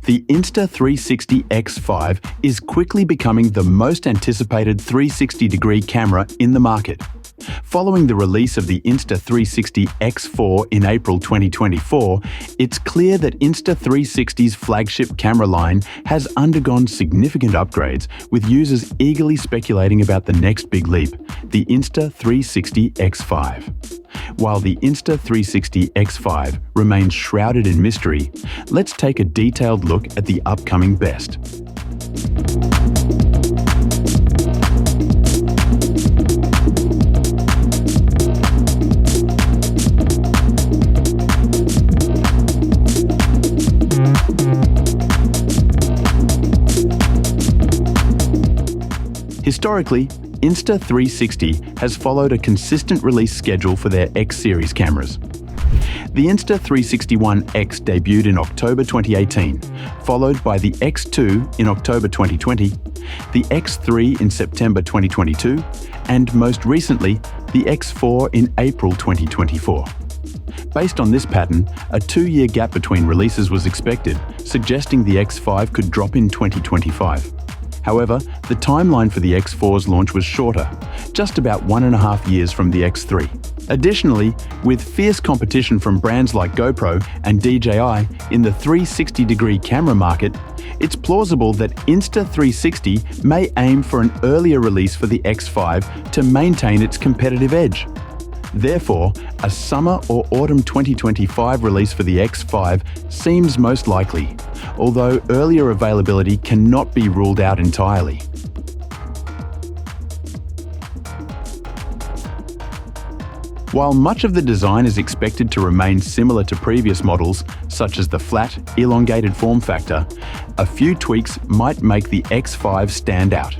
The Insta360 X5 is quickly becoming the most anticipated 360-degree camera in the market. Following the release of the Insta360 X4 in April 2024, it's clear that Insta360's flagship camera line has undergone significant upgrades, with users eagerly speculating about the next big leap, the Insta360 X5. While the Insta360 X5 remains shrouded in mystery, let's take a detailed look at the upcoming best. Historically, Insta360 has followed a consistent release schedule for their X-series cameras. The Insta360 One X debuted in October 2018, followed by the X2 in October 2020, the X3 in September 2022, and most recently, the X4 in April 2024. Based on this pattern, a 2-year gap between releases was expected, suggesting the X5 could drop in 2025. However, the timeline for the X4's launch was shorter, just about 1.5 years from the X3. Additionally, with fierce competition from brands like GoPro and DJI in the 360-degree camera market, it's plausible that Insta360 may aim for an earlier release for the X5 to maintain its competitive edge. Therefore, a summer or autumn 2025 release for the X5 seems most likely, although earlier availability cannot be ruled out entirely. While much of the design is expected to remain similar to previous models, such as the flat, elongated form factor, a few tweaks might make the X5 stand out.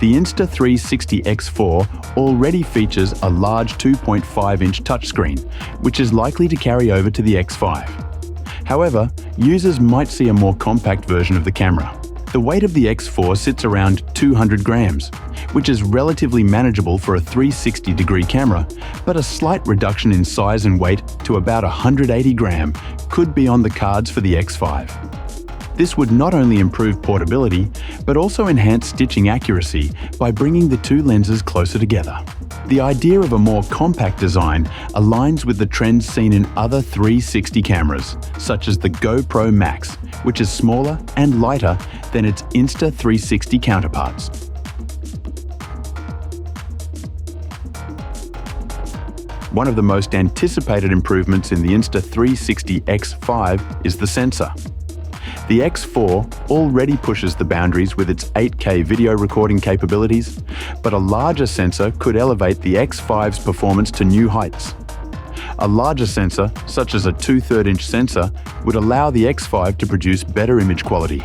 The Insta360 X4 already features a large 2.5-inch touchscreen, which is likely to carry over to the X5. However, users might see a more compact version of the camera. The weight of the X4 sits around 200 grams, which is relatively manageable for a 360-degree camera, but a slight reduction in size and weight to about 180 gram could be on the cards for the X5. This would not only improve portability, but also enhance stitching accuracy by bringing the two lenses closer together. The idea of a more compact design aligns with the trends seen in other 360 cameras, such as the GoPro Max, which is smaller and lighter than its Insta360 counterparts. One of the most anticipated improvements in the Insta360 X5 is the sensor. The X4 already pushes the boundaries with its 8K video recording capabilities, but a larger sensor could elevate the X5's performance to new heights. A larger sensor, such as a 2/3-inch sensor, would allow the X5 to produce better image quality.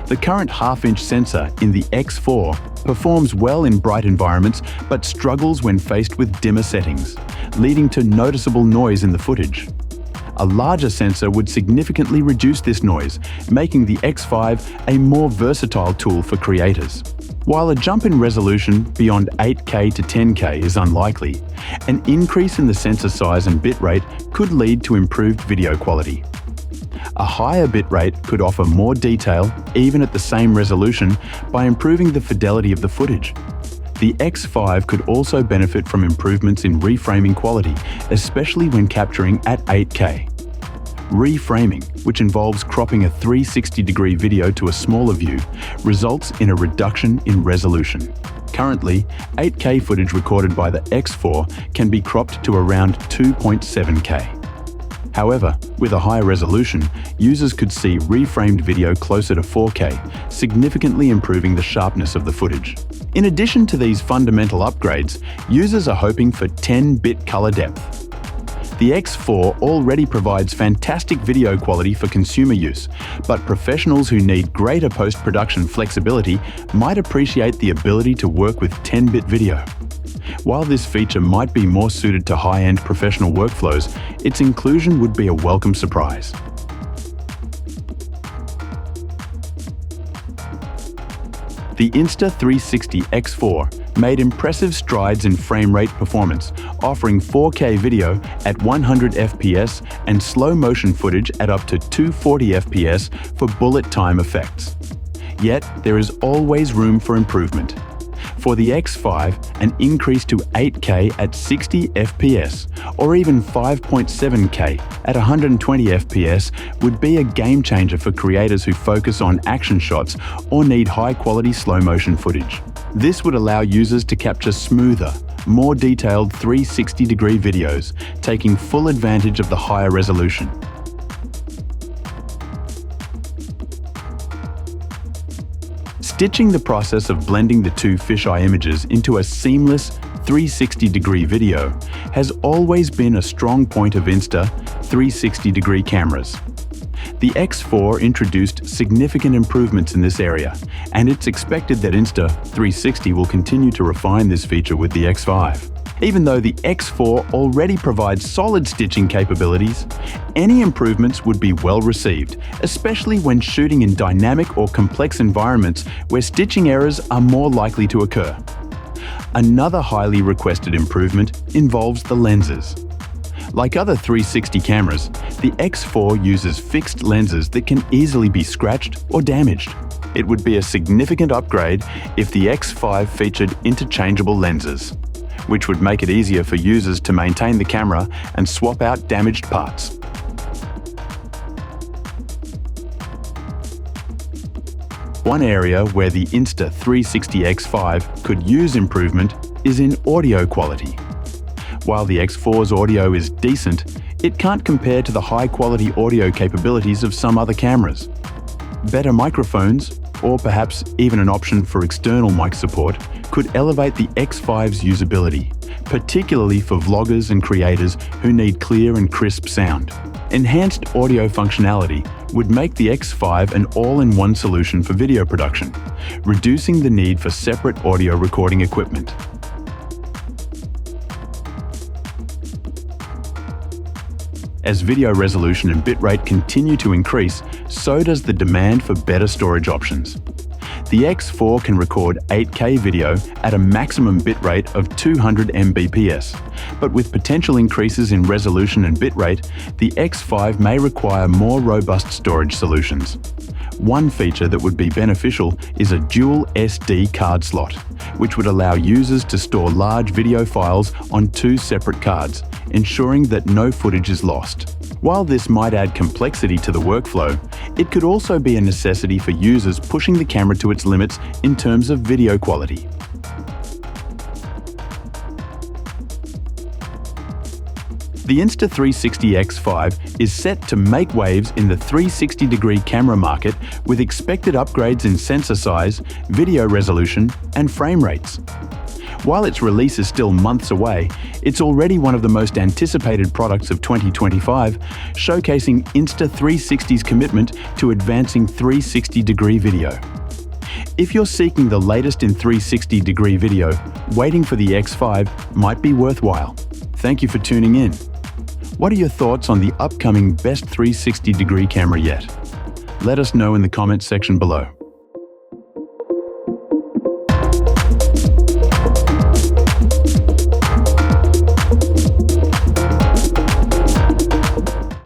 The current half-inch sensor in the X4 performs well in bright environments but struggles when faced with dimmer settings, leading to noticeable noise in the footage. A larger sensor would significantly reduce this noise, making the X5 a more versatile tool for creators. While a jump in resolution beyond 8K to 10K is unlikely, an increase in the sensor size and bitrate could lead to improved video quality. A higher bitrate could offer more detail, even at the same resolution, by improving the fidelity of the footage. The X5 could also benefit from improvements in reframing quality, especially when capturing at 8K. Reframing, which involves cropping a 360-degree video to a smaller view, results in a reduction in resolution. Currently, 8K footage recorded by the X4 can be cropped to around 2.7K. However, with a higher resolution, users could see reframed video closer to 4K, significantly improving the sharpness of the footage. In addition to these fundamental upgrades, users are hoping for 10-bit color depth. The X4 already provides fantastic video quality for consumer use, but professionals who need greater post-production flexibility might appreciate the ability to work with 10-bit video. While this feature might be more suited to high-end professional workflows, its inclusion would be a welcome surprise. The Insta360 X4 made impressive strides in frame rate performance, offering 4K video at 100 FPS and slow motion footage at up to 240 FPS for bullet time effects. Yet, there is always room for improvement. For the X5, an increase to 8K at 60 FPS or even 5.7K at 120 FPS would be a game changer for creators who focus on action shots or need high-quality slow-motion footage. This would allow users to capture smoother, more detailed 360-degree videos, taking full advantage of the higher resolution. Stitching the process of blending the two fisheye images into a seamless 360-degree video has always been a strong point of Insta360-degree cameras. The X4 introduced significant improvements in this area, and it's expected that Insta360 will continue to refine this feature with the X5. Even though the X4 already provides solid stitching capabilities, any improvements would be well received, especially when shooting in dynamic or complex environments where stitching errors are more likely to occur. Another highly requested improvement involves the lenses. Like other 360 cameras, the X4 uses fixed lenses that can easily be scratched or damaged. It would be a significant upgrade if the X5 featured interchangeable lenses, which would make it easier for users to maintain the camera and swap out damaged parts. One area where the Insta360 X5 could use improvement is in audio quality. While the X4's audio is decent, it can't compare to the high-quality audio capabilities of some other cameras. Better microphones, or perhaps even an option for external mic support, could elevate the X5's usability, particularly for vloggers and creators who need clear and crisp sound. Enhanced audio functionality would make the X5 an all-in-one solution for video production, reducing the need for separate audio recording equipment. As video resolution and bitrate continue to increase, so does the demand for better storage options. The X4 can record 8K video at a maximum bitrate of 200 Mbps, but with potential increases in resolution and bitrate, the X5 may require more robust storage solutions. One feature that would be beneficial is a dual SD card slot, which would allow users to store large video files on two separate cards, ensuring that no footage is lost. While this might add complexity to the workflow, it could also be a necessity for users pushing the camera to its limits in terms of video quality. The Insta360 X5 is set to make waves in the 360-degree camera market with expected upgrades in sensor size, video resolution, and frame rates. While its release is still months away, it's already one of the most anticipated products of 2025, showcasing Insta360's commitment to advancing 360-degree video. If you're seeking the latest in 360-degree video, waiting for the X5 might be worthwhile. Thank you for tuning in. What are your thoughts on the upcoming best 360-degree camera yet? Let us know in the comments section below.